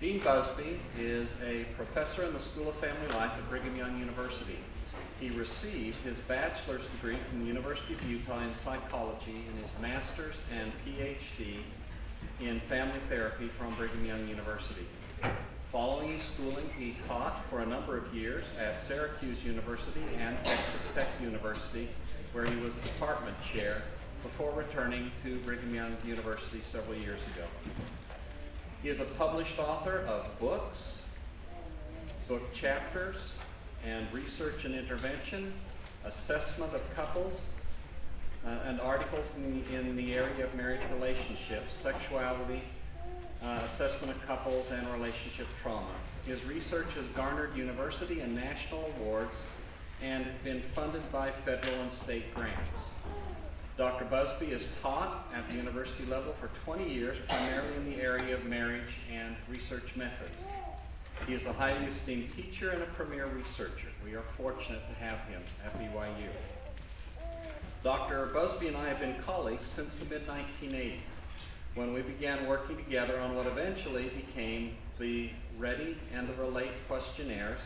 Dean Busby is a professor in the School of Family Life at Brigham Young University. He received his bachelor's degree from the University of Utah in psychology and his master's and PhD in family therapy from Brigham Young University. Following his schooling, he taught for a number of years at Syracuse University and Texas Tech University, where he was a department chair before returning to Brigham Young University several years ago. He is a published author of books, book chapters, and research and intervention, assessment of couples, and articles in the area of marriage relationships, sexuality, assessment of couples, and relationship trauma. His research has garnered university and national awards and been funded by federal and state grants. Dr. Busby has taught at the university level for 20 years, primarily in the area of marriage and research methods. He is a highly esteemed teacher and a premier researcher. We are fortunate to have him at BYU. Dr. Busby and I have been colleagues since the mid-1980s, when we began working together on what eventually became the READY and the RELATE questionnaires,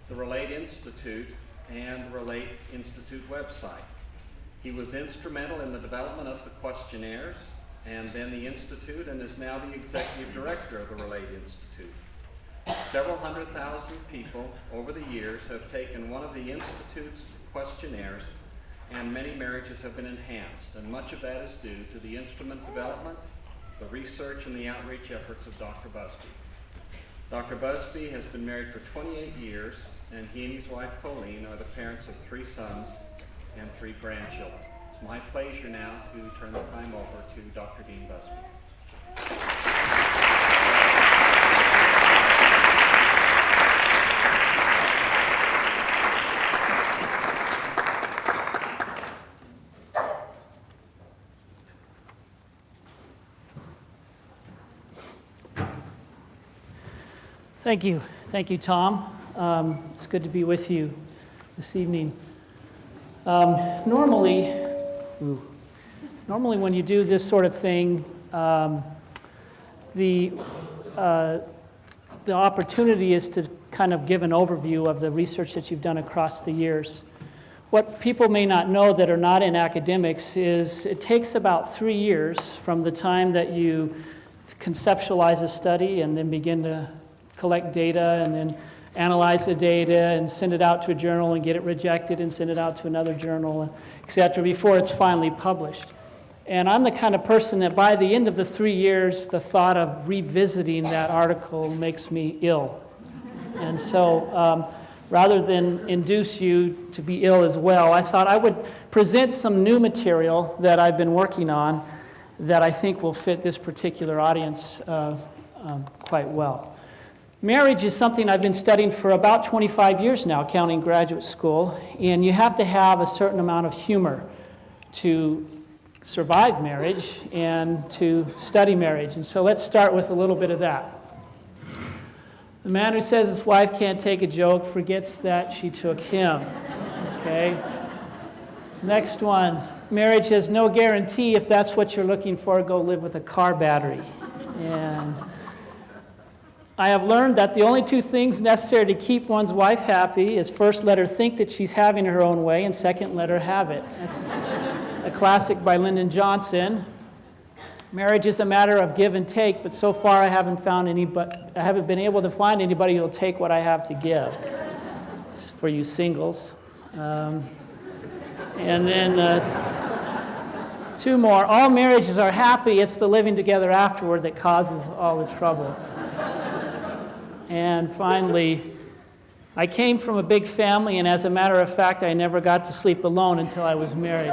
the RELATE Institute, and the RELATE Institute website. He was instrumental in the development of the questionnaires and then the Institute, and is now the executive director of the RELATE Institute. Several 100,000 people over the years have taken one of the Institute's questionnaires, and many marriages have been enhanced, and much of that is due to the instrument development, the research, and the outreach efforts of Dr. Busby. Dr. Busby has been married for 28 years, and he and his wife Colleen are the parents of 3 sons and 3 grandchildren. It's my pleasure now to turn the time over to Dr. Dean Busby. Thank you, Tom. It's good to be with you this evening. Normally when you do this sort of thing, the opportunity is to kind of give an overview of the research that you've done across the years. What people may not know that are not in academics is it takes about 3 years from the time that you conceptualize a study and then begin to collect data and then analyze the data and send it out to a journal and get it rejected and send it out to another journal, etc., before it's finally published. And I'm the kind of person that by the end of the 3 years, the thought of revisiting that article makes me ill. And so rather than induce you to be ill as well, I thought I would present some new material that I've been working on that I think will fit this particular audience quite well. Marriage is something I've been studying for about 25 years now, counting graduate school, and you have to have a certain amount of humor to survive marriage and to study marriage. And so let's start with a little bit of that. The man who says his wife can't take a joke forgets that she took him. Okay? Next one. Marriage has no guarantee. If that's what you're looking for, go live with a car battery. And I have learned that the only 2 things necessary to keep one's wife happy is first, let her think that she's having her own way, and second, let her have it. That's a classic by Lyndon Johnson. Marriage is a matter of give and take, but so far I haven't been able to find anybody who'll take what I have to give. It's for you singles. And then 2 more. All marriages are happy. It's the living together afterward that causes all the trouble. And finally, I came from a big family, and as a matter of fact, I never got to sleep alone until I was married.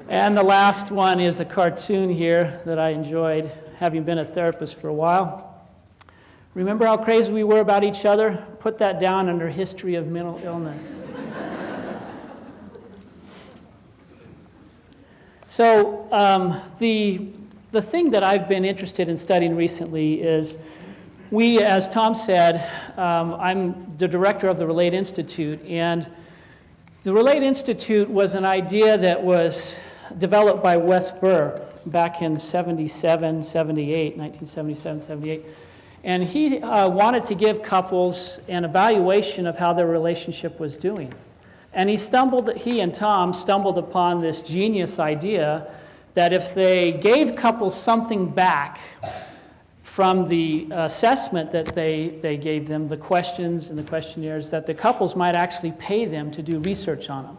And the last one is a cartoon here that I enjoyed, having been a therapist for a while. Remember how crazy we were about each other? Put that down under history of mental illness. So the thing that I've been interested in studying recently is we, as Tom said, I'm the director of the RELATE Institute, and the RELATE Institute was an idea that was developed by Wes Burr, back in 77, 78, 1977, 78. And he wanted to give couples an evaluation of how their relationship was doing. And he and Tom stumbled upon this genius idea that if they gave couples something back from the assessment that they gave them, the questions and the questionnaires, that the couples might actually pay them to do research on them.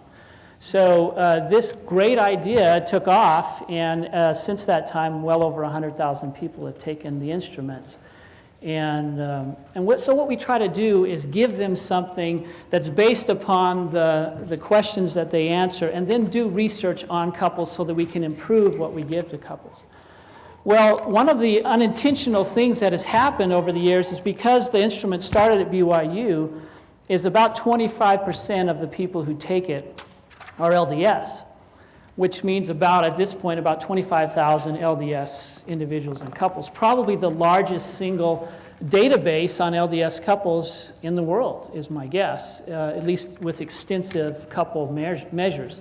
So this great idea took off, and since that time, well over 100,000 people have taken the instruments. So what we try to do is give them something that's based upon the questions that they answer, and then do research on couples so that we can improve what we give to couples. Well, one of the unintentional things that has happened over the years is because the instrument started at BYU, is about 25% of the people who take it are LDS, which means at this point, about 25,000 LDS individuals and couples. Probably the largest single database on LDS couples in the world, is my guess, at least with extensive couple measures.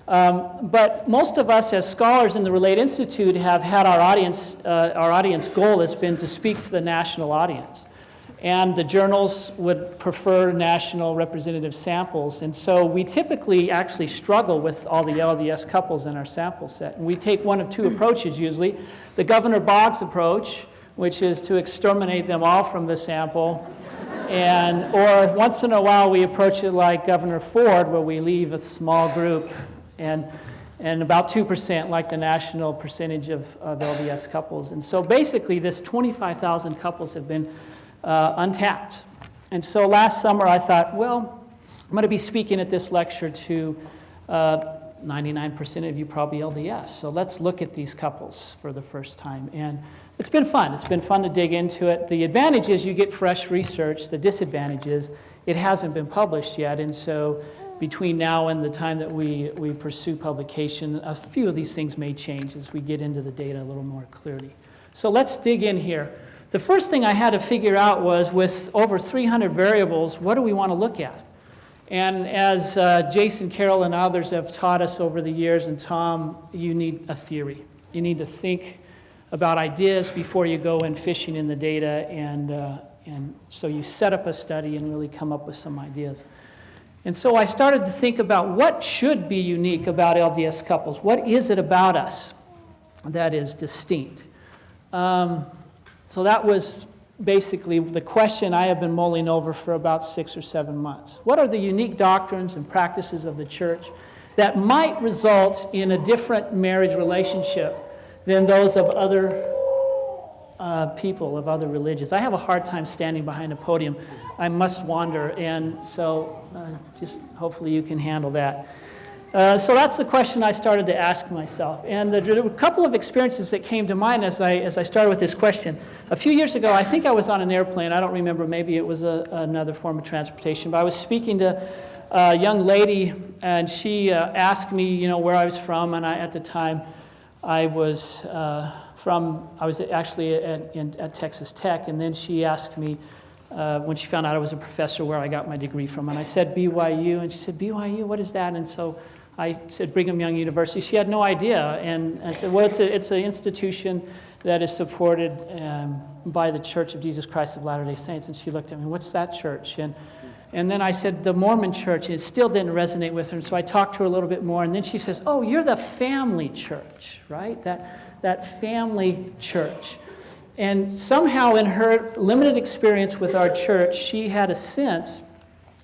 But most of us as scholars in the Relate Institute have had our audience goal has been to speak to the national audience. And the journals would prefer national representative samples. And so we typically actually struggle with all the LDS couples in our sample set. And we take one of two approaches usually. The Governor Boggs approach, which is to exterminate them all from the sample. Or once in a while we approach it like Governor Ford, where we leave a small group and about 2% like the national percentage of LDS couples. And so basically this 25,000 couples have been untapped. And so last summer I thought, well, I'm going to be speaking at this lecture to 99% of you probably LDS. So let's look at these couples for the first time. And it's been fun. It's been fun to dig into it. The advantage is you get fresh research. The disadvantage is it hasn't been published yet. And so between now and the time that we pursue publication, a few of these things may change as we get into the data a little more clearly. So let's dig in here. The first thing I had to figure out was, with over 300 variables, what do we want to look at? And as Jason Carroll and others have taught us over the years, and Tom, you need a theory. You need to think about ideas before you go in fishing in the data, and so you set up a study and really come up with some ideas. And so I started to think about what should be unique about LDS couples. What is it about us that is distinct? So that was basically the question I have been mulling over for about 6 or 7 months. What are the unique doctrines and practices of the church that might result in a different marriage relationship than those of other people, of other religions? I have a hard time standing behind a podium. I must wander, and so just hopefully you can handle that. So that's the question I started to ask myself. And there were a couple of experiences that came to mind as I started with this question. A few years ago, I think I was on an airplane. I don't remember. Maybe it was another form of transportation. But I was speaking to a young lady, and she asked me, where I was from. And at the time, I was actually at Texas Tech. And then she asked me, when she found out I was a professor, where I got my degree from. And I said BYU. And she said, BYU, what is that? And so I said Brigham Young University. She had no idea, and I said, well, it's an institution that is supported by the Church of Jesus Christ of Latter-day Saints. And she looked at me, what's that church? And then I said, the Mormon church, and it still didn't resonate with her. And so I talked to her a little bit more, and then she says, oh, you're the family church, right? That family church. And somehow in her limited experience with our church, she had a sense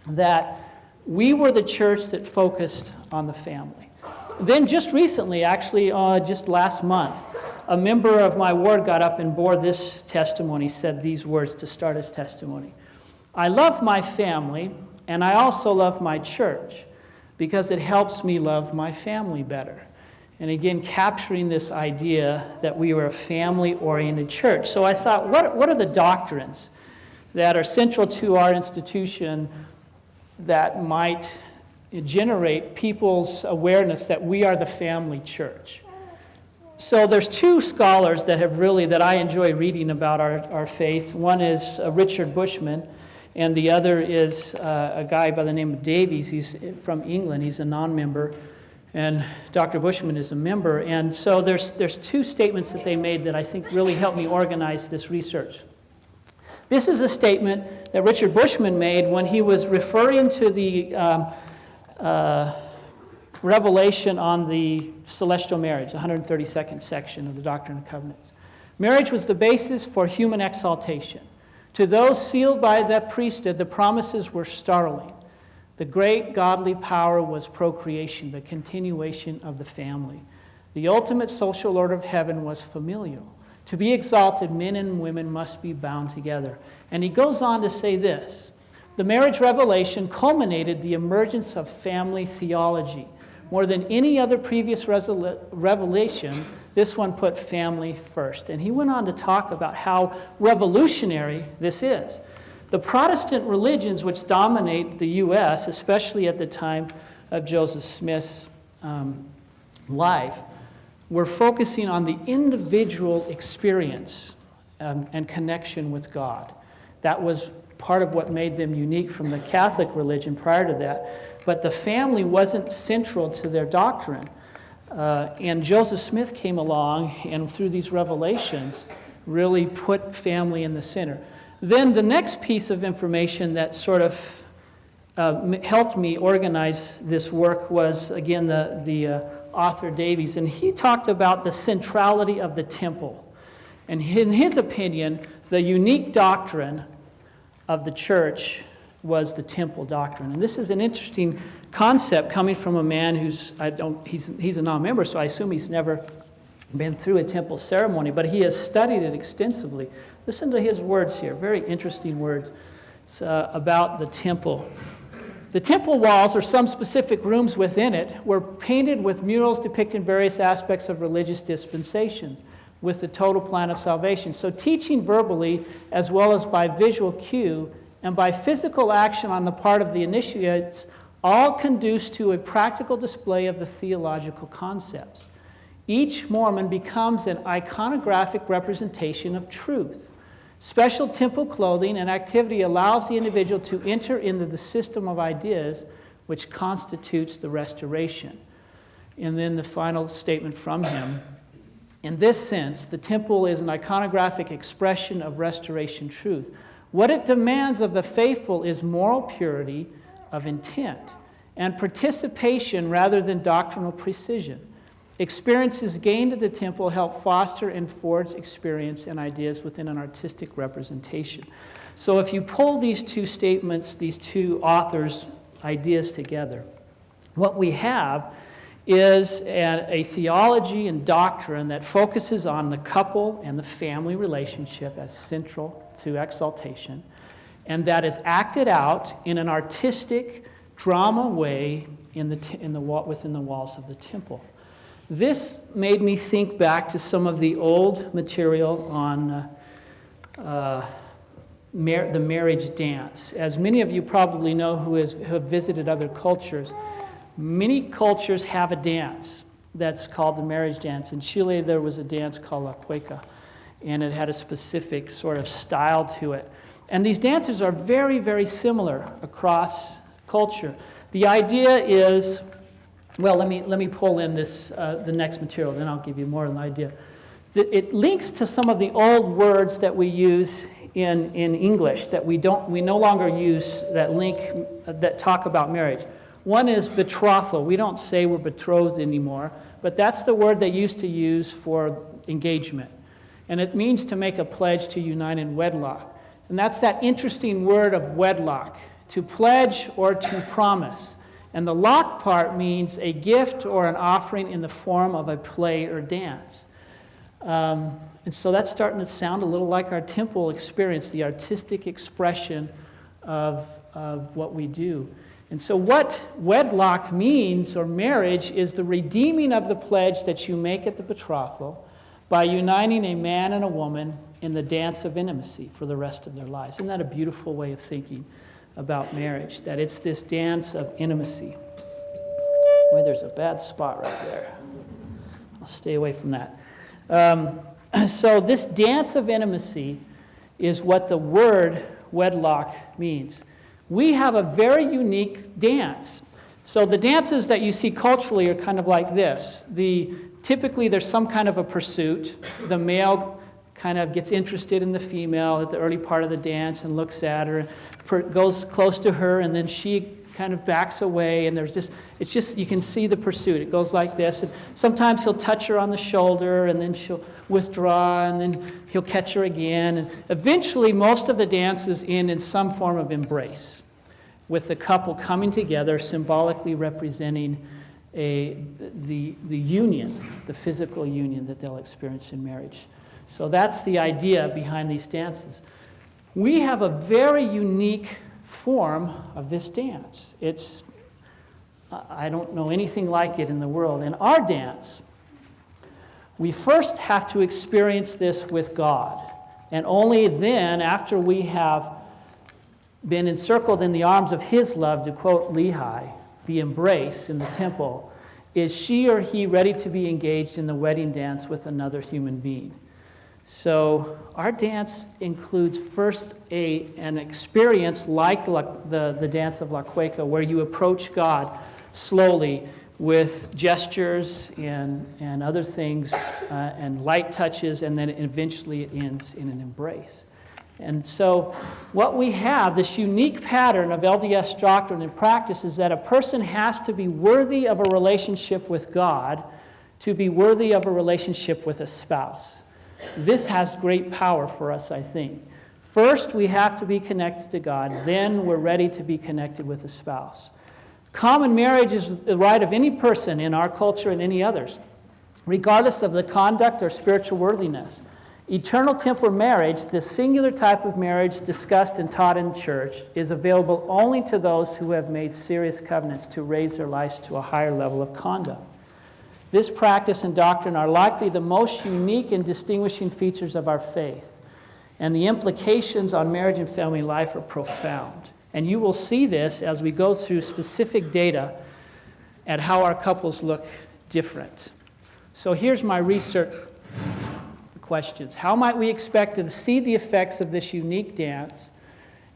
that we were the church that focused on the family. Then just recently, actually just last month, a member of my ward got up and bore this testimony, said these words to start his testimony. I love my family, and I also love my church because it helps me love my family better. And again, capturing this idea that we were a family-oriented church. So I thought, what are the doctrines that are central to our institution that might generate people's awareness that we are the family church? So there's two scholars that I enjoy reading about our faith. One is Richard Bushman, and the other is a guy by the name of Davies. He's from England. He's a non-member And Dr. Bushman is a member. And so there's two statements that they made that I think really helped me organize this research. This is a statement that Richard Bushman made when he was referring to the revelation on the celestial marriage, the 132nd section of the Doctrine and Covenants. Marriage was the basis for human exaltation. To those sealed by that priesthood, the promises were startling. The great godly power was procreation, the continuation of the family. The ultimate social order of heaven was familial. To be exalted, men and women must be bound together. And he goes on to say this: the marriage revelation culminated the emergence of family theology. More than any other previous revelation, this one put family first. And he went on to talk about how revolutionary this is. The Protestant religions which dominate the U.S., especially at the time of Joseph Smith's life, were focusing on the individual experience and connection with God. That was part of what made them unique from the Catholic religion prior to that. But the family wasn't central to their doctrine. And Joseph Smith came along and through these revelations really put family in the center. Then the next piece of information that sort of helped me organize this work was, again, the author Davies. And he talked about the centrality of the temple. And in his opinion, the unique doctrine of the church was the temple doctrine. And this is an interesting concept coming from a man he's a non-member, so I assume he's never been through a temple ceremony, but he has studied it extensively. Listen to his words here, very interesting words. It's about the temple. The temple walls, or some specific rooms within it, were painted with murals depicting various aspects of religious dispensations with the total plan of salvation. So teaching verbally as well as by visual cue and by physical action on the part of the initiates all conduce to a practical display of the theological concepts. Each Mormon becomes an iconographic representation of truth. Special temple clothing and activity allows the individual to enter into the system of ideas which constitutes the restoration. And then the final statement from him: in this sense, the temple is an iconographic expression of restoration truth. What it demands of the faithful is moral purity of intent and participation rather than doctrinal precision. Experiences gained at the temple help foster and forge experience and ideas within an artistic representation. So if you pull these two statements, these two authors' ideas together, what we have is a theology and doctrine that focuses on the couple and the family relationship as central to exaltation, and that is acted out in an artistic drama way within the walls of the temple. This made me think back to some of the old material on the marriage dance. As many of you probably know who have visited other cultures, many cultures have a dance that's called the marriage dance. In Chile, there was a dance called La Cueca, and it had a specific sort of style to it. And these dances are very, very similar across culture. The idea is, well, let me pull in this the next material, then I'll give you more of an idea. It links to some of the old words that we use in English that we no longer use that talk about marriage. One is betrothal. We don't say we're betrothed anymore, but that's the word they used to use for engagement. And it means to make a pledge to unite in wedlock. And that's that interesting word of wedlock, to pledge or to promise. And the lock part means a gift or an offering in the form of a play or dance. And so that's starting to sound a little like our temple experience, the artistic expression of what we do. And so what wedlock means, or marriage, is the redeeming of the pledge that you make at the betrothal by uniting a man and a woman in the dance of intimacy for the rest of their lives. Isn't that a beautiful way of thinking about marriage, that it's this dance of intimacy? Boy, there's a bad spot right there. I'll stay away from that. So this dance of intimacy is what the word wedlock means. We have a very unique dance. So the dances that you see culturally are kind of like this. Typically there's some kind of a pursuit. The male kind of gets interested in the female at the early part of the dance and looks at her, goes close to her, and then she kind of backs away, and it's just, you can see the pursuit. It goes like this, and sometimes he'll touch her on the shoulder, and then she'll withdraw, and then he'll catch her again, and eventually most of the dances end in some form of embrace, with the couple coming together, symbolically representing the union, the physical union that they'll experience in marriage. So that's the idea behind these dances. We have a very unique form of this dance. I don't know anything like it in the world. In our dance, we first have to experience this with God. And only then, after we have been encircled in the arms of His love, to quote Lehi, the embrace in the temple, is she or he ready to be engaged in the wedding dance with another human being. So our dance includes first an experience like the dance of La Cueca, where you approach God slowly with gestures and other things and light touches, and then eventually it ends in an embrace. And so what we have, this unique pattern of LDS doctrine and practice, is that a person has to be worthy of a relationship with God to be worthy of a relationship with a spouse. This has great power for us, I think. First, we have to be connected to God. Then we're ready to be connected with a spouse. Common marriage is the right of any person in our culture and any others, regardless of the conduct or spiritual worthiness. Eternal temporal marriage, the singular type of marriage discussed and taught in church, is available only to those who have made serious covenants to raise their lives to a higher level of conduct. This practice and doctrine are likely the most unique and distinguishing features of our faith, and the implications on marriage and family life are profound. And you will see this as we go through specific data at how our couples look different. So here's my research questions. How might we expect to see the effects of this unique dance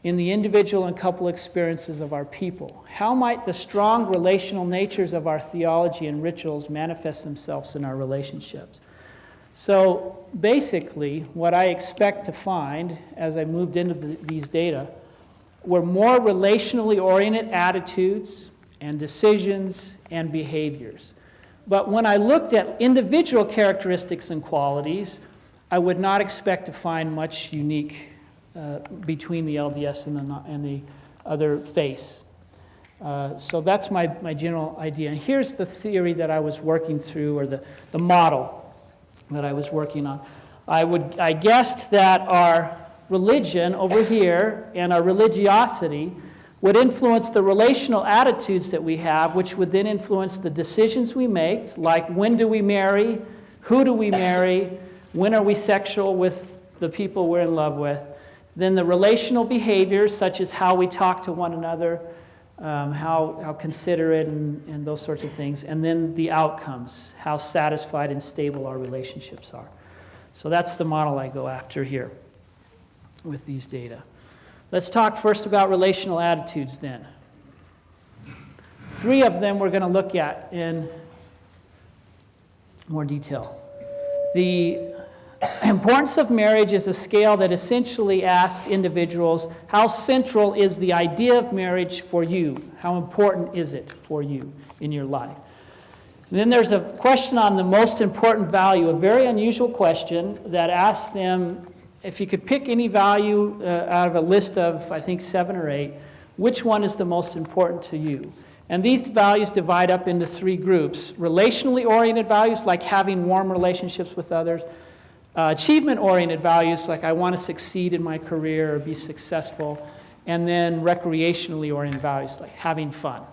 in the individual and couple experiences of our people? How might the strong relational natures of our theology and rituals manifest themselves in our relationships? So basically, what I expect to find as I moved into these data were more relationally oriented attitudes and decisions and behaviors. But when I looked at individual characteristics and qualities, I would not expect to find much unique between the LDS and the other faiths. So that's my general idea. And here's the theory that I was working through, or the model that I was working on. I guessed that our religion over here and our religiosity would influence the relational attitudes that we have, which would then influence the decisions we make, like when do we marry, who do we marry, when are we sexual with the people we're in love with. Then the relational behaviors, such as how we talk to one another, how considerate and those sorts of things. And then the outcomes, how satisfied and stable our relationships are. So that's the model I go after here with these data. Let's talk first about relational attitudes then. 3 of them we're going to look at in more detail. The importance of marriage is a scale that essentially asks individuals, how central is the idea of marriage for you? How important is it for you in your life? And then there's a question on the most important value, a very unusual question that asks them, if you could pick any value out of a list of, I think, 7 or 8, which one is the most important to you? And these values divide up into 3 groups. Relationally oriented values, like having warm relationships with others. Achievement-oriented values, like I want to succeed in my career or be successful. And then recreationally oriented values, like having fun.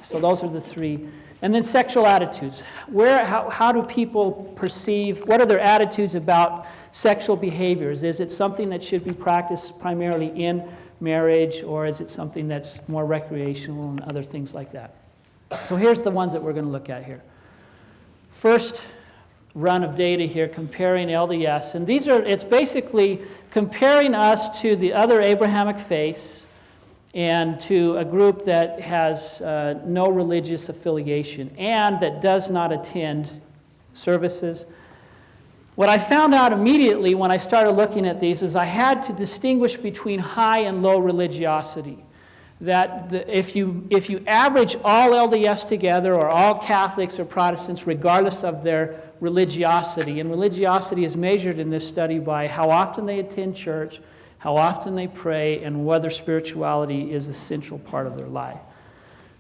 So those are the 3. And then sexual attitudes. How do people perceive, what are their attitudes about sexual behaviors? Is it something that should be practiced primarily in marriage, or is it something that's more recreational and other things like that? So here's the ones that we're going to look at here. First run of data here comparing LDS, and it's basically comparing us to the other Abrahamic faiths and to a group that has no religious affiliation and that does not attend services. What I found out immediately when I started looking at these is I had to distinguish between high and low religiosity. That if you average all LDS together, or all Catholics or Protestants, regardless of their religiosity, and religiosity is measured in this study by how often they attend church, how often they pray, and whether spirituality is a central part of their life.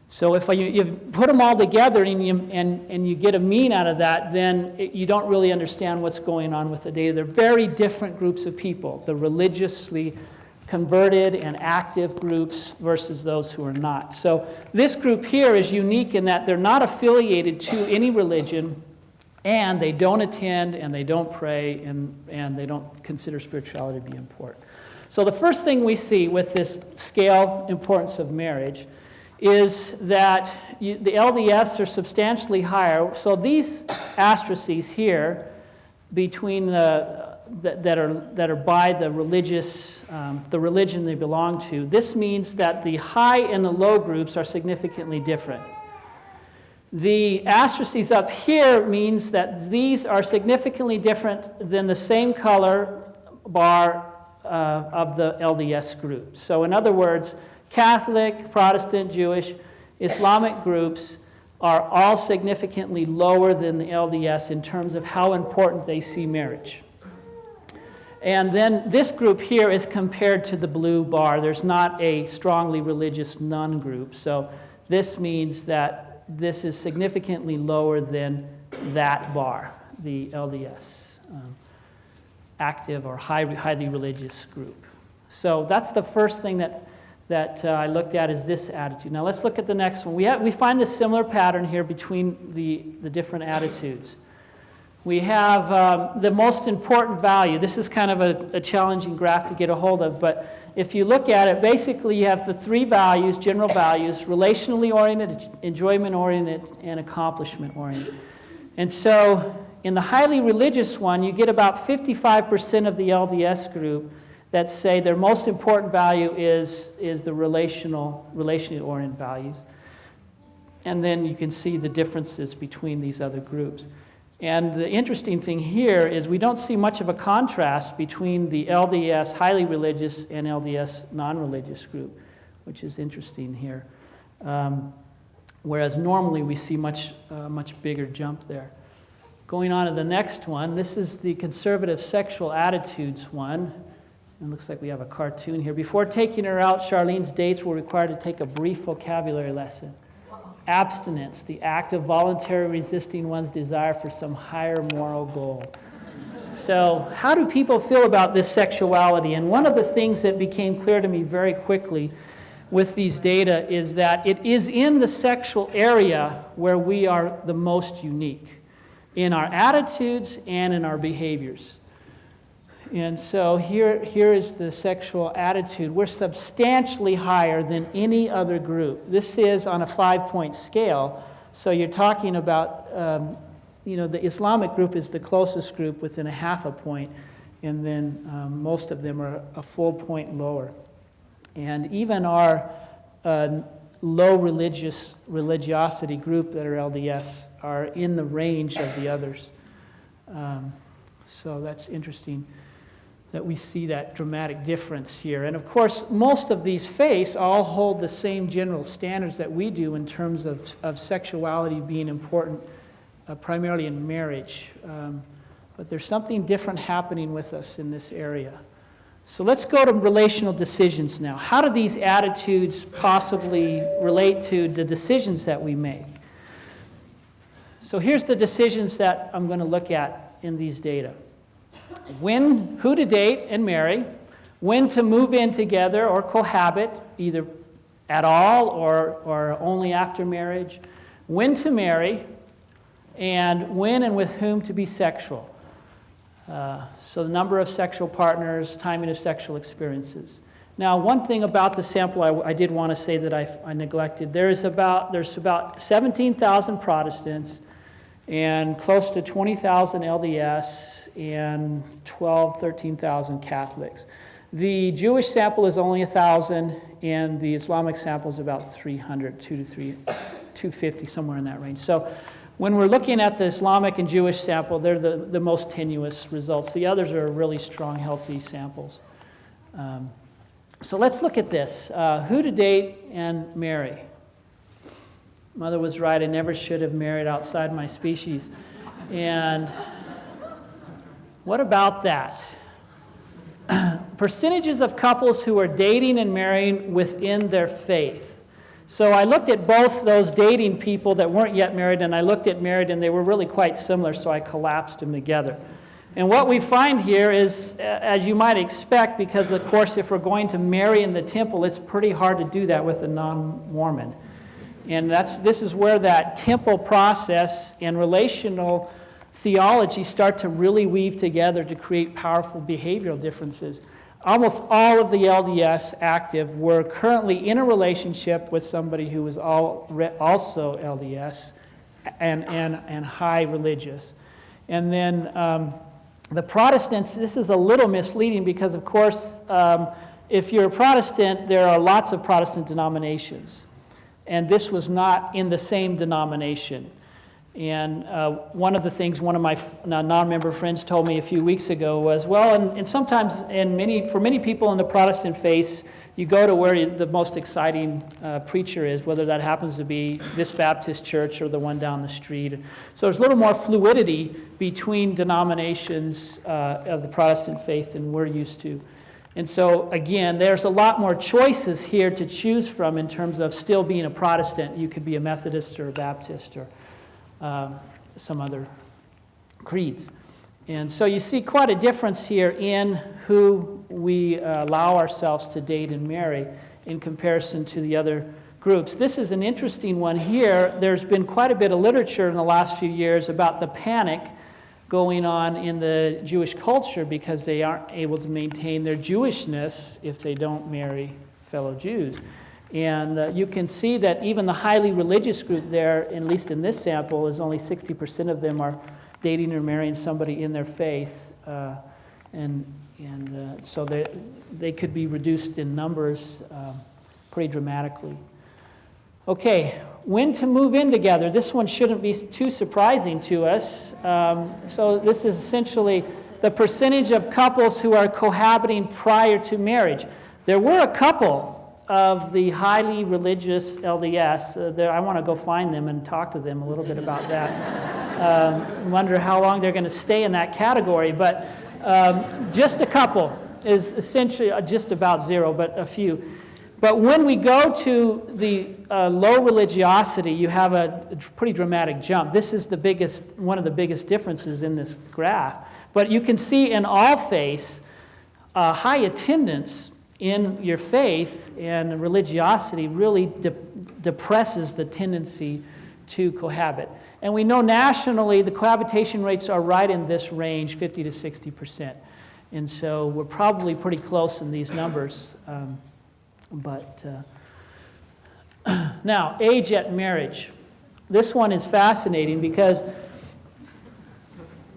So if you put them all together and you get a mean out of that, then you don't really understand what's going on with the data. They're very different groups of people, the religiously converted and active groups versus those who are not. So this group here is unique in that they're not affiliated to any religion, and they don't attend, and they don't pray, and they don't consider spirituality to be important. So the first thing we see with this scale importance of marriage is that the LDS are substantially higher. So these asterisks here between that are by the religion they belong to, this means that the high and the low groups are significantly different. The asterisks up here means that these are significantly different than the same color bar of the LDS group. So in other words, Catholic, Protestant, Jewish, Islamic groups are all significantly lower than the LDS in terms of how important they see marriage. And then this group here is compared to the blue bar. There's not a strongly religious nun group. So this means that this is significantly lower than that bar, the LDS, active or highly religious group. So that's the first thing that I looked at, is this attitude. Now let's look at the next one. We find a similar pattern here between the different attitudes. We have the most important value. This is kind of a challenging graph to get a hold of, but if you look at it, basically you have the three values, general values: relationally oriented, enjoyment oriented, and accomplishment oriented. And so in the highly religious one, you get about 55% of the LDS group that say their most important value is the relationally oriented values. And then you can see the differences between these other groups. And the interesting thing here is we don't see much of a contrast between the LDS highly religious and LDS non-religious group, which is interesting here. Whereas normally we see much bigger jump there. Going on to the next one, this is the conservative sexual attitudes one. It looks like we have a cartoon here. Before taking her out, Charlene's dates were required to take a brief vocabulary lesson. Abstinence, the act of voluntarily resisting one's desire for some higher moral goal. So how do people feel about this sexuality? And one of the things that became clear to me very quickly with these data is that it is in the sexual area where we are the most unique, in our attitudes and in our behaviors. And so here is the sexual attitude. We're substantially higher than any other group. This is on a 5-point scale. So you're talking about, the Islamic group is the closest group within a half a point, and then most of them are a full point lower. And even our low religiosity group that are LDS are in the range of the others. So that's interesting that we see that dramatic difference here. And of course, most of these faiths all hold the same general standards that we do in terms of sexuality being important, primarily in marriage. But there's something different happening with us in this area. So let's go to relational decisions now. How do these attitudes possibly relate to the decisions that we make? So here's the decisions that I'm going to look at in these data. Who to date and marry, when to move in together or cohabit, either at all or only after marriage, when to marry, and when and with whom to be sexual. So the number of sexual partners, timing of sexual experiences. Now, one thing about the sample I did want to say that I neglected, there's about 17,000 Protestants and close to 20,000 LDS and 13,000 Catholics. The Jewish sample is only 1,000, and the Islamic sample is about 300, 250, somewhere in that range. So when we're looking at the Islamic and Jewish sample, they're the most tenuous results. The others are really strong, healthy samples. So let's look at this. Who to date and marry. Mother was right. I never should have married outside my species. And what about that? Percentages of couples who are dating and marrying within their faith. So I looked at both those dating people that weren't yet married, and I looked at married, and they were really quite similar, so I collapsed them together. And what we find here is, as you might expect, because of course if we're going to marry in the temple, it's pretty hard to do that with a non-Mormon. And this is where that temple process and relational theology start to really weave together to create powerful behavioral differences. Almost all of the LDS active were currently in a relationship with somebody who was also LDS and high religious. And then the Protestants, this is a little misleading because, of course, if you're a Protestant, there are lots of Protestant denominations. And this was not in the same denomination. And one of the things one of my non-member friends told me a few weeks ago was, well, and sometimes for many people in the Protestant faith, you go to where the most exciting preacher is, whether that happens to be this Baptist church or the one down the street. So there's a little more fluidity between denominations of the Protestant faith than we're used to. And so, again, there's a lot more choices here to choose from in terms of still being a Protestant. You could be a Methodist or a Baptist or some other creeds. And so you see quite a difference here in who we allow ourselves to date and marry in comparison to the other groups. This is an interesting one here. There's been quite a bit of literature in the last few years about the panic going on in the Jewish culture because they aren't able to maintain their Jewishness if they don't marry fellow Jews. And you can see that even the highly religious group there, at least in this sample, is only 60% of them are dating or marrying somebody in their faith. So they could be reduced in numbers pretty dramatically. Okay, when to move in together. This one shouldn't be too surprising to us. So this is essentially the percentage of couples who are cohabiting prior to marriage. There were a couple of the highly religious LDS. I want to go find them and talk to them a little bit about that. Wonder how long they're going to stay in that category. But just a couple is essentially just about zero, but a few. But when we go to the low religiosity, you have a pretty dramatic jump. This is one of the biggest differences in this graph. But you can see in all faiths, high attendance in your faith and religiosity really depresses the tendency to cohabit. And we know nationally the cohabitation rates are right in this range, 50 to 60%. And so we're probably pretty close in these numbers. Now, age at marriage. This one is fascinating because,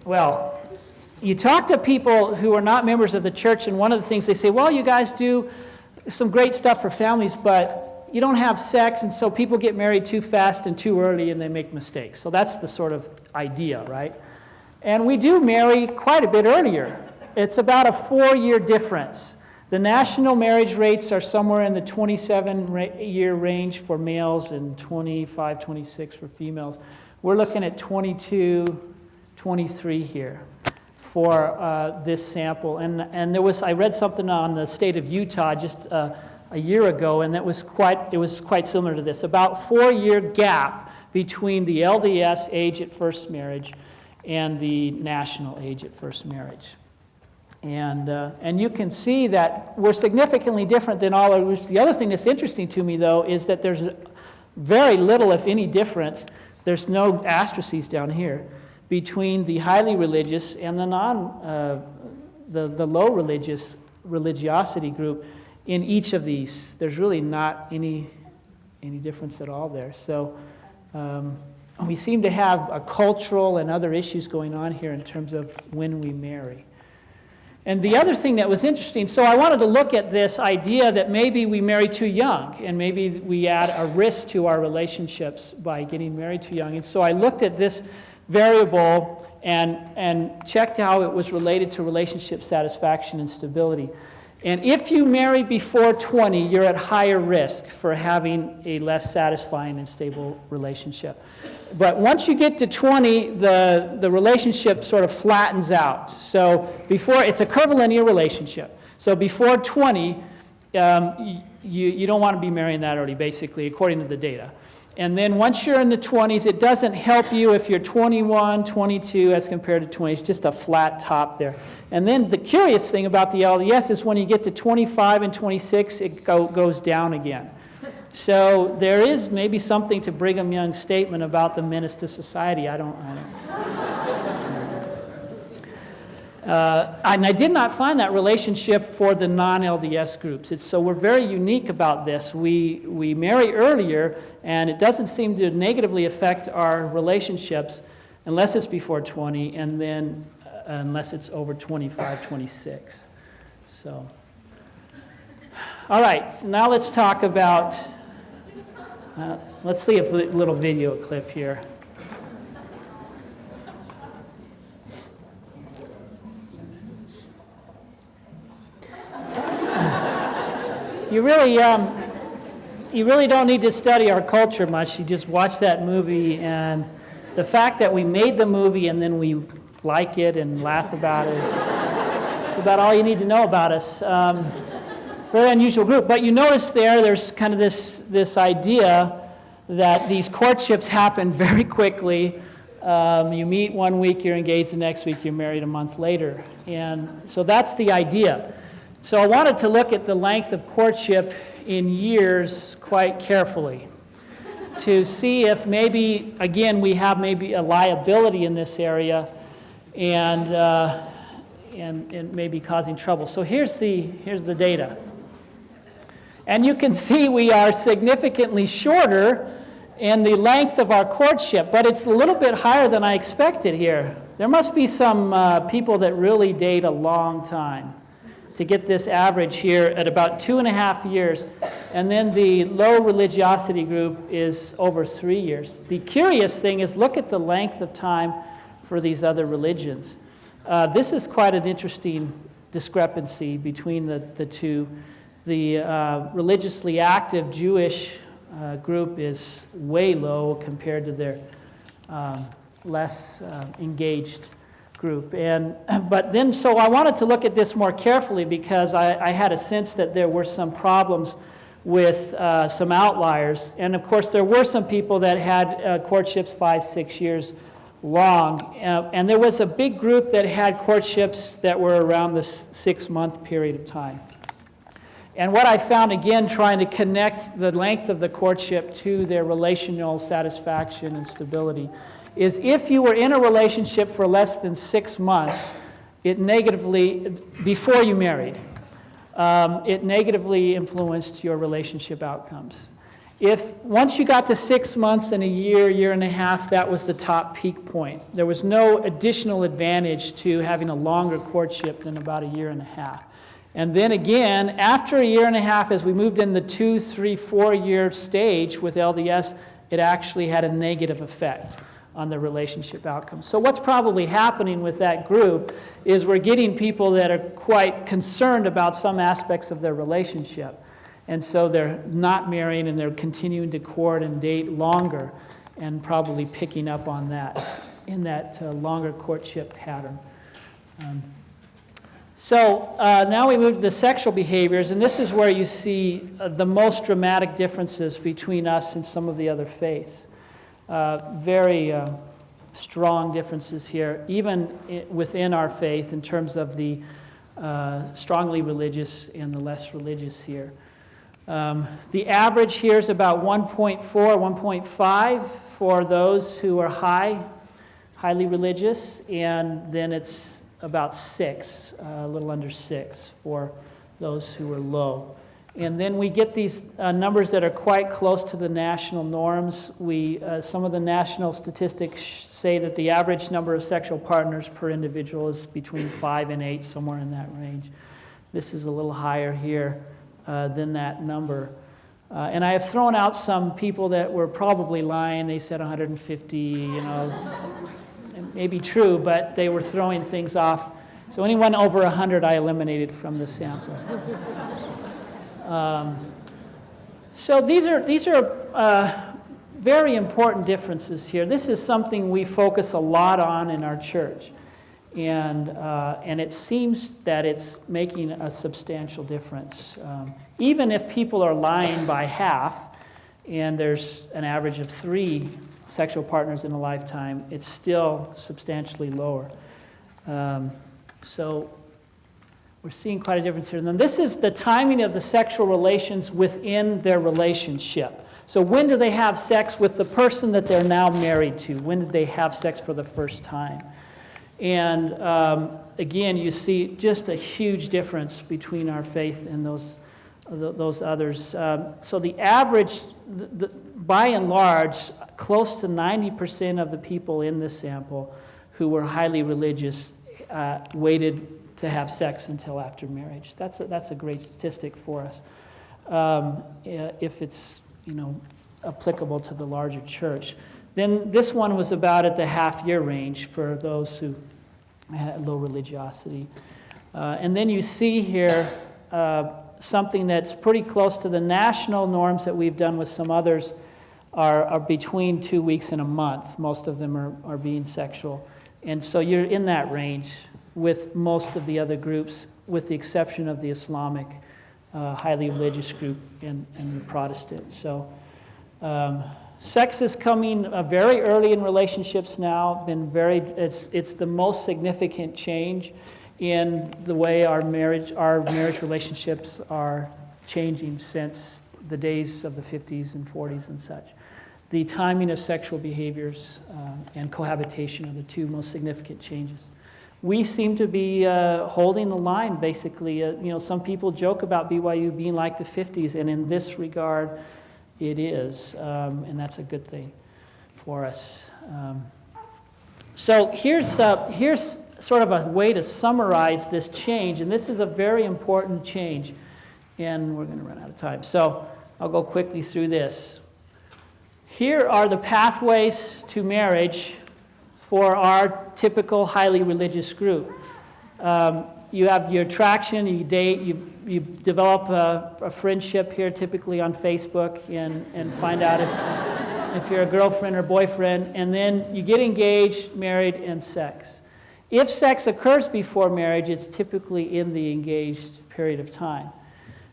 well, you talk to people who are not members of the church, and one of the things they say, well, you guys do some great stuff for families, but you don't have sex, and so people get married too fast and too early, and they make mistakes. So that's the sort of idea, right? And we do marry quite a bit earlier. It's about a 4-year difference. The national marriage rates are somewhere in the 27-year range for males and 25, 26 for females. We're looking at 22, 23 here for this sample. And I read something on the state of Utah just a year ago, and it was quite similar to this. About 4-year gap between the LDS age at first marriage and the national age at first marriage. And you can see that we're significantly different than all of us. The other thing that's interesting to me, though, is that there's very little, if any, difference. There's no asterisks down here between the highly religious and the the low religiosity group in each of these. There's really not any difference at all there. So we seem to have a cultural and other issues going on here in terms of when we marry. And the other thing that was interesting, so I wanted to look at this idea that maybe we marry too young, and maybe we add a risk to our relationships by getting married too young. And so I looked at this variable and checked how it was related to relationship satisfaction and stability. And if you marry before 20, you're at higher risk for having a less satisfying and stable relationship. But once you get to 20, the relationship sort of flattens out. So before, it's a curvilinear relationship. So before 20, you don't want to be marrying that early, basically, according to the data. And then once you're in the 20s, it doesn't help you if you're 21, 22 as compared to 20. It's just a flat top there. And then the curious thing about the LDS is when you get to 25 and 26, it goes down again. So there is maybe something to Brigham Young's statement about the menace to society. I don't know. And I did not find that relationship for the non-LDS groups. So we're very unique about this. We marry earlier, and it doesn't seem to negatively affect our relationships unless it's before 20, and then unless it's over 25, 26. So, all right, so now let's talk about, let's see a little video clip here. You really don't need to study our culture much. You just watch that movie, and the fact that we made the movie and then we like it and laugh about it, it's about all you need to know about us. Very unusual group. But you notice there's kind of this idea that these courtships happen very quickly. You meet one week, you're engaged the next week, you're married a month later. And so that's the idea. So I wanted to look at the length of courtship in years quite carefully to see if maybe, again, we have maybe a liability in this area and maybe causing trouble. So here's the data. And you can see we are significantly shorter in the length of our courtship, but it's a little bit higher than I expected here. There must be some people that really date a long time to get this average here at about 2.5 years. And then the low religiosity group is over 3 years. The curious thing is look at the length of time for these other religions. This is quite an interesting discrepancy between the two. The religiously active Jewish group is way low compared to their less engaged group. But then, so I wanted to look at this more carefully because I had a sense that there were some problems with some outliers. And of course, there were some people that had courtships 5-6 years long. And there was a big group that had courtships that were around the 6-month period of time. And what I found, again, trying to connect the length of the courtship to their relational satisfaction and stability, is if you were in a relationship for less than 6 months, it negatively, before you married, it negatively influenced your relationship outcomes. If once you got to 6 months and a year and a half, that was the top peak point. There was no additional advantage to having a longer courtship than about a year and a half. And then again, after a year and a half, as we moved in the 2, 3, 4 year stage with LDS, it actually had a negative effect on the relationship outcomes. So what's probably happening with that group is we're getting people that are quite concerned about some aspects of their relationship. And so they're not marrying and they're continuing to court and date longer and probably picking up on that in that longer courtship pattern. So now we move to the sexual behaviors, and this is where you see the most dramatic differences between us and some of the other faiths. Very strong differences here, even within our faith in terms of the strongly religious and the less religious here. The average here is about 1.4, 1.5 for those who are highly religious, and then it's about 6, a little under 6 for those who are low. And then we get these numbers that are quite close to the national norms. Some of the national statistics say that the average number of sexual partners per individual is between 5 and 8, somewhere in that range. This is a little higher here than that number. And I have thrown out some people that were probably lying. They said 150, it may be true, but they were throwing things off. So anyone over 100 I eliminated from the sample. So these are very important differences here. This is something we focus a lot on in our church, and it seems that it's making a substantial difference. Even if people are lying by half, and there's an average of 3 sexual partners in a lifetime, it's still substantially lower. So we're seeing quite a difference here. And then this is the timing of the sexual relations within their relationship. So when do they have sex with the person that they're now married to? When did they have sex for the first time? And again, you see just a huge difference between our faith and those others. So the average, by and large, close to 90% of the people in this sample who were highly religious waited to have sex until after marriage. That's a great statistic for us, if it's applicable to the larger church. Then this one was about at the half-year range for those who had low religiosity. And then you see here something that's pretty close to the national norms that we've done with some others are between 2 weeks and a month. Most of them are being sexual. And so you're in that range with most of the other groups, with the exception of the Islamic highly religious group and the Protestant. So sex is coming very early in relationships now. It's the most significant change in the way our marriage relationships are changing since the days of the 50s and 40s and such. The timing of sexual behaviors and cohabitation are the 2 most significant changes. We seem to be holding the line, basically. Some people joke about BYU being like the 50s, and in this regard, it is, and that's a good thing for us. So here's sort of a way to summarize this change, and this is a very important change, and we're going to run out of time. So I'll go quickly through this. Here are the pathways to marriage for our typical highly religious group. You have your attraction, you date, you develop a friendship here, typically on Facebook, and find out if you're a girlfriend or boyfriend, and then you get engaged, married, and sex. If sex occurs before marriage, it's typically in the engaged period of time.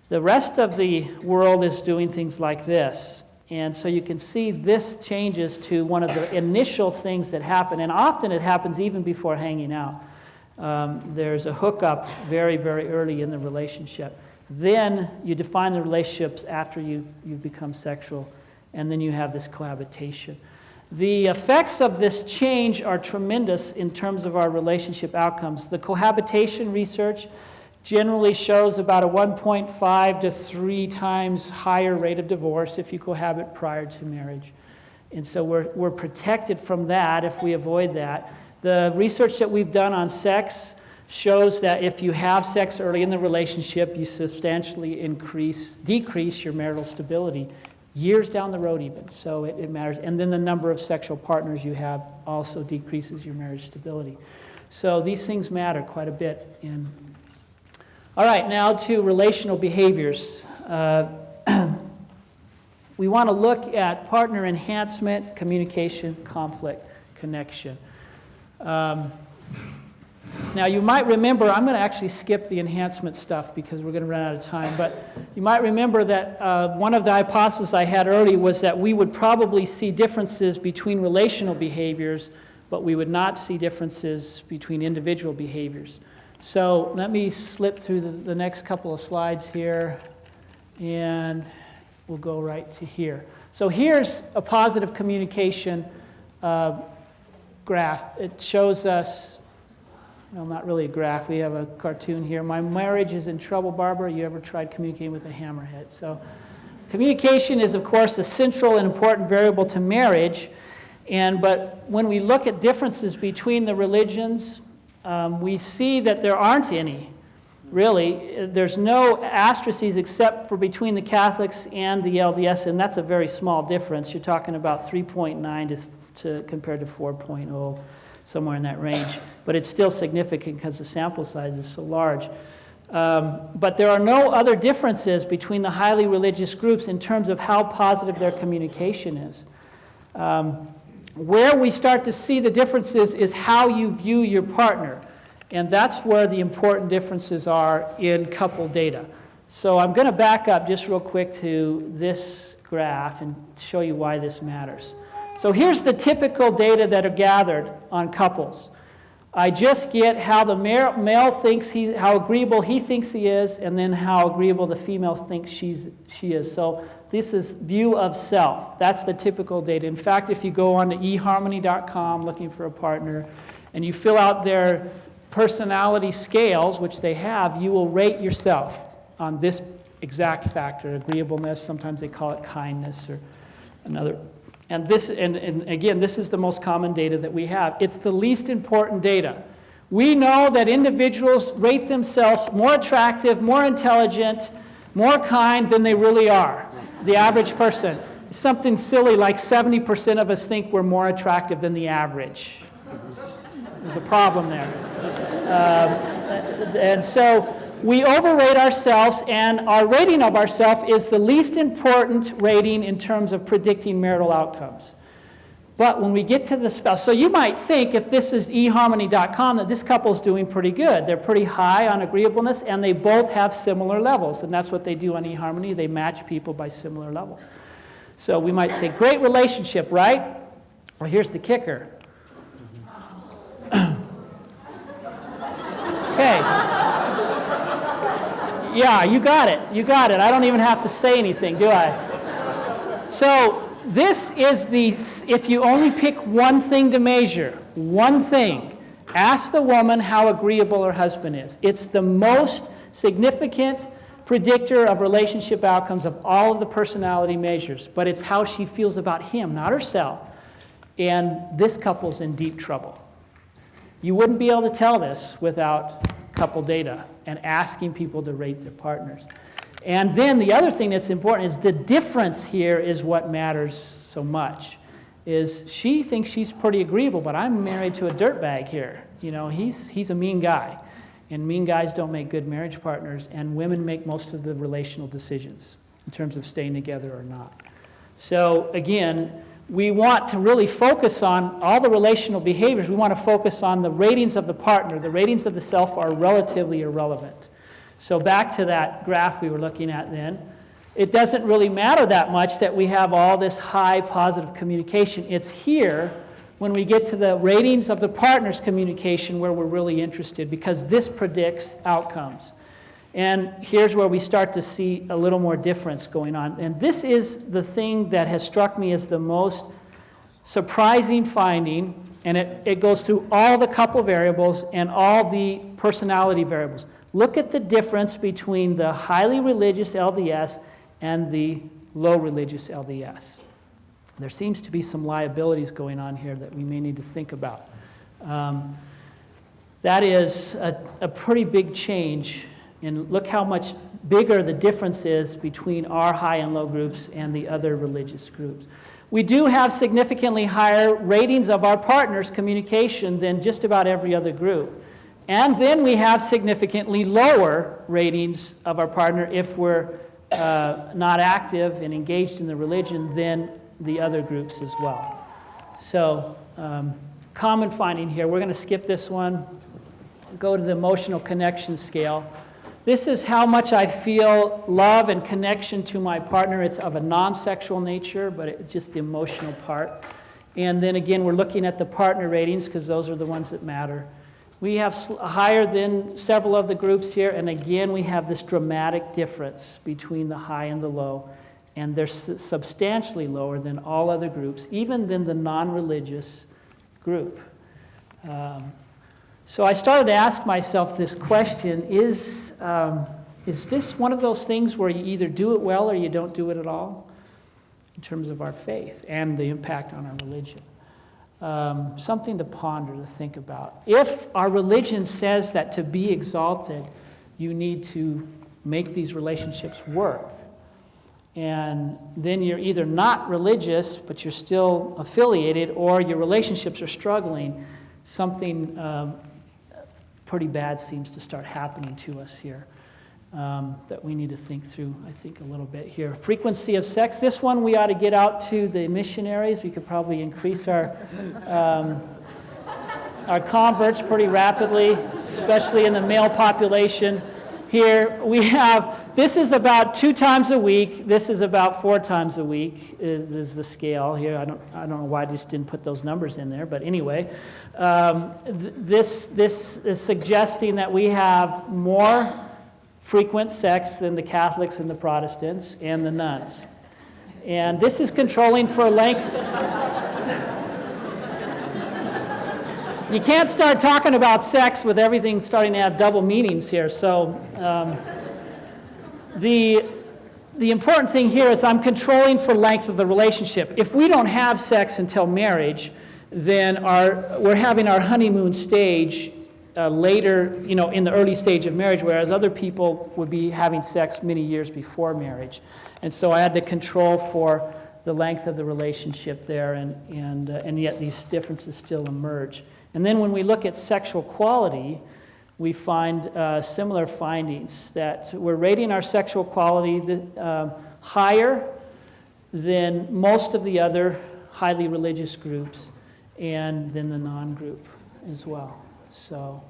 The rest of the world is doing things like this. And so you can see this changes to one of the initial things that happen, and often it happens even before hanging out. There's a hookup very, very early in the relationship. Then you define the relationships after you've become sexual, and then you have this cohabitation. The effects of this change are tremendous in terms of our relationship outcomes. The cohabitation research generally shows about a 1.5 to 3 times higher rate of divorce if you cohabit prior to marriage. And so we're protected from that if we avoid that. The research that we've done on sex shows that if you have sex early in the relationship, you substantially decrease your marital stability, years down the road even, so it matters. And then the number of sexual partners you have also decreases your marriage stability. So these things matter quite a bit. All right, now to relational behaviors. We want to look at partner enhancement, communication, conflict, connection. Now, you might remember, I'm going to actually skip the enhancement stuff because we're going to run out of time, but you might remember that one of the hypotheses I had early was that we would probably see differences between relational behaviors, but we would not see differences between individual behaviors. So let me slip through the next couple of slides here, and we'll go right to here. So here's a positive communication graph. It shows us well, not really a graph. We have a cartoon here. My marriage is in trouble, Barbara. You ever tried communicating with a hammerhead? So communication is, of course, a central and important variable to marriage. But when we look at differences between the religions, we see that there aren't any, really. There's no asterisks except for between the Catholics and the LDS, and that's a very small difference. You're talking about 3.9 compared to 4.0, somewhere in that range. But it's still significant because the sample size is so large. But there are no other differences between the highly religious groups in terms of how positive their communication is. Where we start to see the differences is how you view your partner. And that's where the important differences are in couple data. So I'm going to back up just real quick to this graph and show you why this matters. So here's the typical data that are gathered on couples. I just get how the male thinks how agreeable he thinks he is, and then how agreeable the female thinks she is. So this is view of self. That's the typical data. In fact, if you go on to eharmony.com looking for a partner, and you fill out their personality scales, which they have, you will rate yourself on this exact factor, agreeableness. Sometimes they call it kindness or another. And again, this is the most common data that we have. It's the least important data. We know that individuals rate themselves more attractive, more intelligent, more kind than they really are, the average person. Something silly like 70% of us think we're more attractive than the average. There's a problem there. And so we overrate ourselves, and our rating of ourselves is the least important rating in terms of predicting marital outcomes. But when we get to the spouse, so you might think if this is eharmony.com that this couple's doing pretty good. They're pretty high on agreeableness, and they both have similar levels. And that's what they do on eHarmony. They match people by similar levels. So we might say, great relationship, right? Well, here's the kicker. Okay. Yeah, you got it. You got it. I don't even have to say anything, do I? So this is if you only pick one thing to measure, one thing, ask the woman how agreeable her husband is. It's the most significant predictor of relationship outcomes of all of the personality measures, but it's how she feels about him, not herself. And this couple's in deep trouble. You wouldn't be able to tell this without couple data and asking people to rate their partners. And then the other thing that's important is the difference here is what matters so much. Is she thinks she's pretty agreeable, but I'm married to a dirtbag here. You know, he's a mean guy. And mean guys don't make good marriage partners, and women make most of the relational decisions in terms of staying together or not. So again, we want to really focus on all the relational behaviors. We want to focus on the ratings of the partner. The ratings of the self are relatively irrelevant. So back to that graph we were looking at then. It doesn't really matter that much that we have all this high positive communication. It's here when we get to the ratings of the partner's communication where we're really interested, because this predicts outcomes. And here's where we start to see a little more difference going on. And this is the thing that has struck me as the most surprising finding, and it goes through all the couple variables and all the personality variables. Look at the difference between the highly religious LDS and the low religious LDS. There seems to be some liabilities going on here that we may need to think about. That is a pretty big change. And look how much bigger the difference is between our high and low groups and the other religious groups. We do have significantly higher ratings of our partner's communication than just about every other group. And then we have significantly lower ratings of our partner if we're not active and engaged in the religion than the other groups as well. So, common finding here. We're going to skip this one. Go to the emotional connection scale. This is how much I feel love and connection to my partner. It's of a non-sexual nature, but it's just the emotional part. And then again, we're looking at the partner ratings because those are the ones that matter. We have higher than several of the groups here, and again, we have this dramatic difference between the high and the low, and they're substantially lower than all other groups, even than the non-religious group. So I started to ask myself this question, is this one of those things where you either do it well or you don't do it at all in terms of our faith and the impact on our religion? Something to ponder, to think about. If our religion says that to be exalted, you need to make these relationships work, and then you're either not religious, but you're still affiliated, or your relationships are struggling, something pretty bad seems to start happening to us here that we need to think through, I think, a little bit here. Frequency of sex. This one we ought to get out to the missionaries. We could probably increase our converts pretty rapidly, especially in the male population. Here we have, this is about 2 times a week. This is about 4 times a week is the scale here. I don't know why I just didn't put those numbers in there, but anyway. This is suggesting that we have more frequent sex than the Catholics and the Protestants and the nuns. And this is controlling for a length. You can't start talking about sex with everything starting to have double meanings here. So the important thing here is I'm controlling for length of the relationship. If we don't have sex until marriage, then we're having our honeymoon stage later, in the early stage of marriage, whereas other people would be having sex many years before marriage. And so I had to control for the length of the relationship there, and yet these differences still emerge. And then when we look at sexual quality, we find similar findings, that we're rating our sexual quality higher than most of the other highly religious groups, and then the non-group as well. So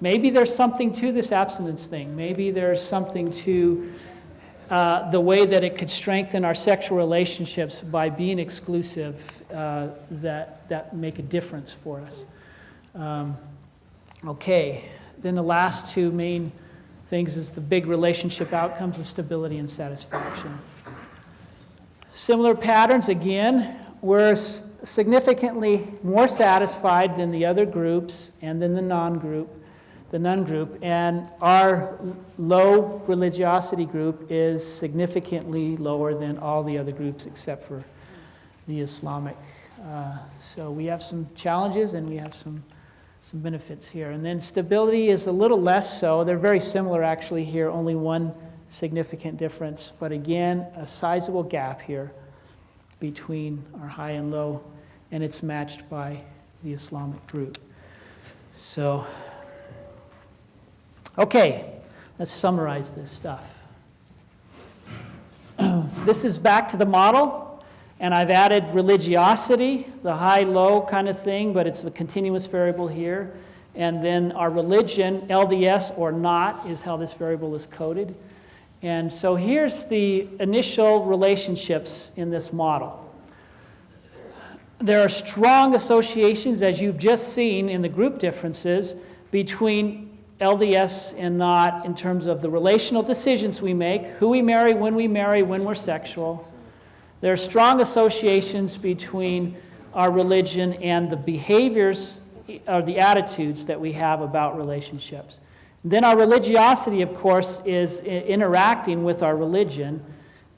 maybe there's something to this abstinence thing. Maybe there's something to the way that it could strengthen our sexual relationships by being exclusive that make a difference for us. Okay, then the last 2 main things is the big relationship outcomes of stability and satisfaction. Similar patterns, again, we're significantly more satisfied than the other groups and than the non-group, and our low religiosity group is significantly lower than all the other groups except for the Islamic. So we have some challenges and we have some benefits here. And then stability is a little less so. They're very similar actually here, only one significant difference, but again, a sizable gap here between our high and low, and it's matched by the Islamic group. So, okay, let's summarize this stuff. This is back to the model, and I've added religiosity, the high-low kind of thing, but it's a continuous variable here. And then our religion, LDS or not, is how this variable is coded. And so here's the initial relationships in this model. There are strong associations, as you've just seen in the group differences, between LDS and not in terms of the relational decisions we make, who we marry, when we're sexual. There are strong associations between our religion and the behaviors or the attitudes that we have about relationships. Then our religiosity, of course, is interacting with our religion,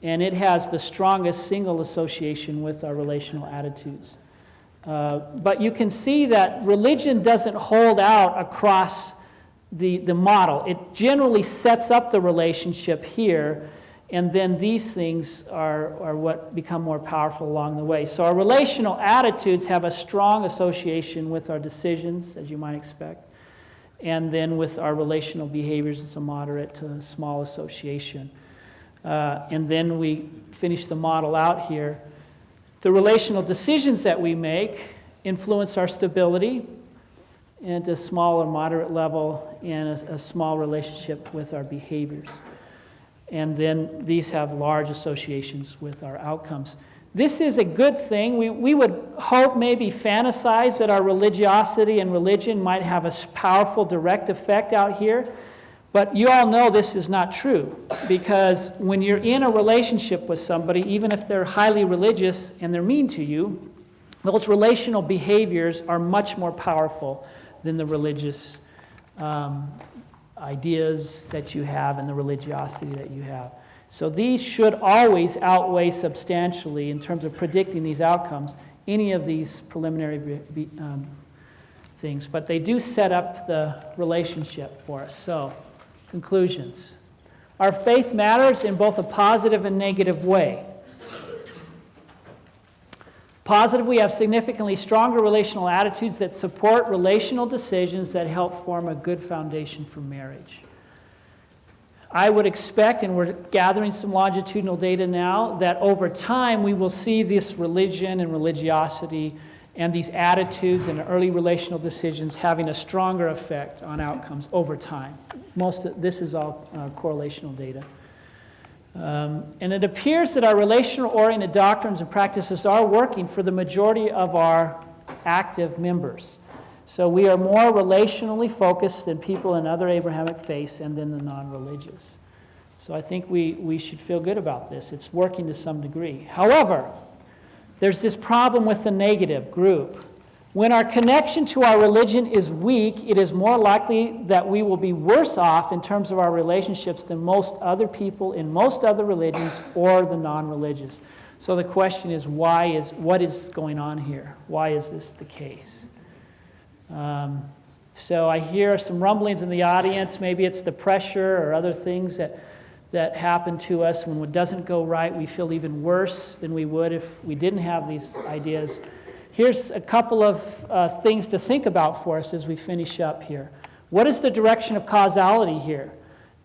and it has the strongest single association with our relational attitudes. But you can see that religion doesn't hold out across the model. It generally sets up the relationship here, and then these things are what become more powerful along the way. So our relational attitudes have a strong association with our decisions, as you might expect. And then with our relational behaviors, it's a moderate to small association. And then we finish the model out here. The relational decisions that we make influence our stability at a small or moderate level, and a small relationship with our behaviors. And then these have large associations with our outcomes. This is a good thing. We would hope, maybe fantasize that our religiosity and religion might have a powerful direct effect out here. But you all know this is not true, because when you're in a relationship with somebody, even if they're highly religious and they're mean to you, those relational behaviors are much more powerful than the religious ideas that you have and the religiosity that you have. So these should always outweigh substantially in terms of predicting these outcomes, any of these preliminary things. But they do set up the relationship for us. So, conclusions. Our faith matters in both a positive and negative way. Positive, we have significantly stronger relational attitudes that support relational decisions that help form a good foundation for marriage. I would expect, and we're gathering some longitudinal data now, that over time we will see this religion and religiosity and these attitudes and early relational decisions having a stronger effect on outcomes over time. This is all correlational data. And it appears that our relational-oriented doctrines and practices are working for the majority of our active members. So we are more relationally focused than people in other Abrahamic faiths and than the non-religious. So I think we should feel good about this. It's working to some degree. However, there's this problem with the negative group. When our connection to our religion is weak, it is more likely that we will be worse off in terms of our relationships than most other people in most other religions or the non-religious. So the question is, what is going on here? Why is this the case? So I hear some rumblings in the audience. Maybe it's the pressure or other things that happen to us. When it doesn't go right, we feel even worse than we would if we didn't have these ideas. Here's a couple of things to think about for us as we finish up here. What is the direction of causality here?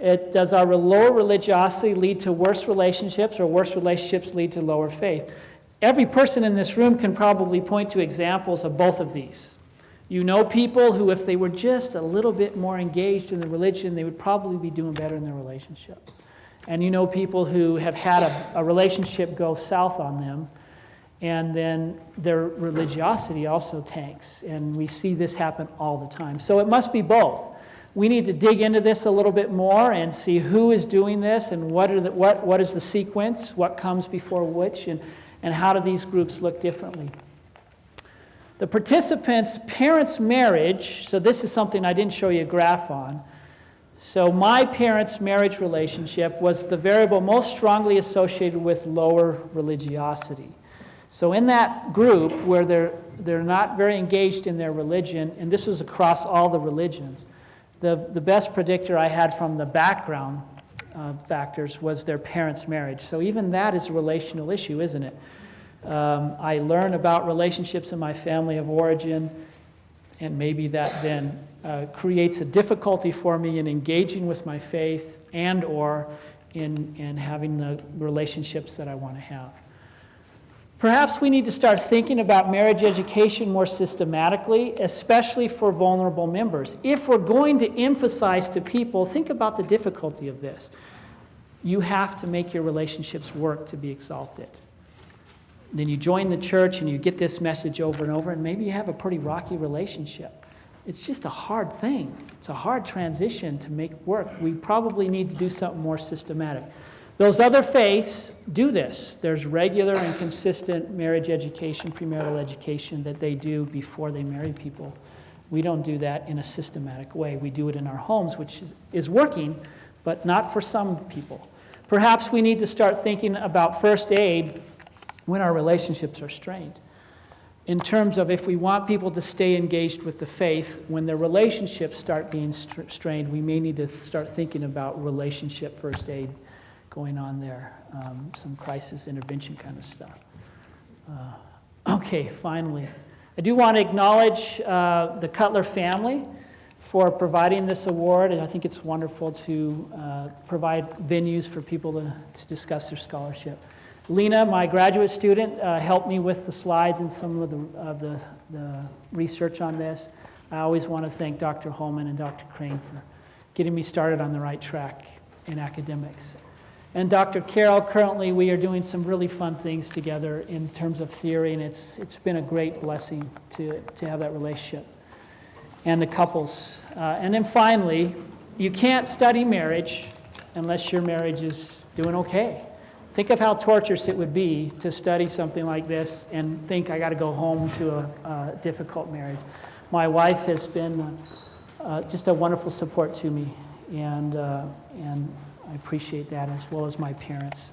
Does our lower religiosity lead to worse relationships, or worse relationships lead to lower faith? Every person in this room can probably point to examples of both of these. You know people who, if they were just a little bit more engaged in the religion, they would probably be doing better in their relationship. And you know people who have had a relationship go south on them, and then their religiosity also tanks. And we see this happen all the time. So it must be both. We need to dig into this a little bit more and see who is doing this and what is the sequence, what comes before which, and how do these groups look differently. The participants' parents' marriage, so this is something I didn't show you a graph on. So my parents' marriage relationship was the variable most strongly associated with lower religiosity. So in that group where they're not very engaged in their religion, and this was across all the religions, the best predictor I had from the background factors was their parents' marriage. So even that is a relational issue, isn't it? I learn about relationships in my family of origin, and maybe that then creates a difficulty for me in engaging with my faith and or in having the relationships that I want to have. Perhaps we need to start thinking about marriage education more systematically, especially for vulnerable members. If we're going to emphasize to people, think about the difficulty of this. You have to make your relationships work to be exalted. Then you join the church and you get this message over and over, and maybe you have a pretty rocky relationship. It's just a hard thing. It's a hard transition to make work. We probably need to do something more systematic. Those other faiths do this. There's regular and consistent marriage education, premarital education that they do before they marry people. We don't do that in a systematic way. We do it in our homes, which is working, but not for some people. Perhaps we need to start thinking about first aid when our relationships are strained. In terms of if we want people to stay engaged with the faith, when their relationships start being strained, we may need to start thinking about relationship first aid going on there, some crisis intervention kind of stuff. Okay, finally, I do want to acknowledge the Cutler family for providing this award, and I think it's wonderful to provide venues for people to discuss their scholarship. Lena, my graduate student, helped me with the slides and some of the research on this. I always want to thank Dr. Holman and Dr. Crane for getting me started on the right track in academics. And Dr. Carroll, currently we are doing some really fun things together in terms of theory, and it's been a great blessing to have that relationship. And the couples. And then finally, you can't study marriage unless your marriage is doing okay. Think of how torturous it would be to study something like this and think I got to go home to a difficult marriage. My wife has been just a wonderful support to me, and I appreciate that, as well as my parents,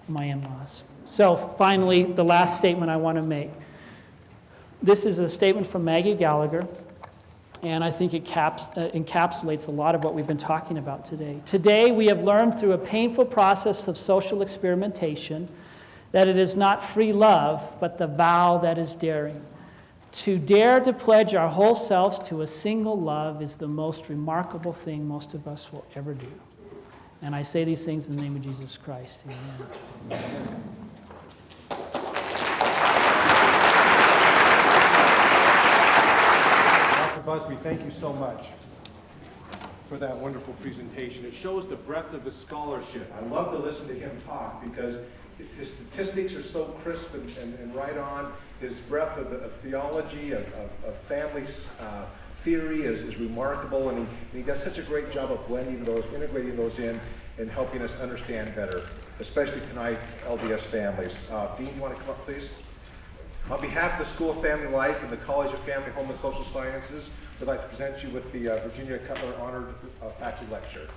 my in-laws. So finally, the last statement I want to make. This is a statement from Maggie Gallagher, and I think it encapsulates a lot of what we've been talking about today. Today, we have learned through a painful process of social experimentation that it is not free love, but the vow that is daring. To dare to pledge our whole selves to a single love is the most remarkable thing most of us will ever do. And I say these things in the name of Jesus Christ. Amen. Dr. Busby, thank you so much for that wonderful presentation. It shows the breadth of his scholarship. I love to listen to him talk because his statistics are so crisp and right on. His breadth of theology, of family theory is remarkable, and he does such a great job of blending those, integrating those in, and helping us understand better, especially tonight, LDS families. Dean, you want to come up, please? On behalf of the School of Family Life and the College of Family, Home, and Social Sciences, we'd like to present you with the Virginia Cutler Honored Faculty Lecture.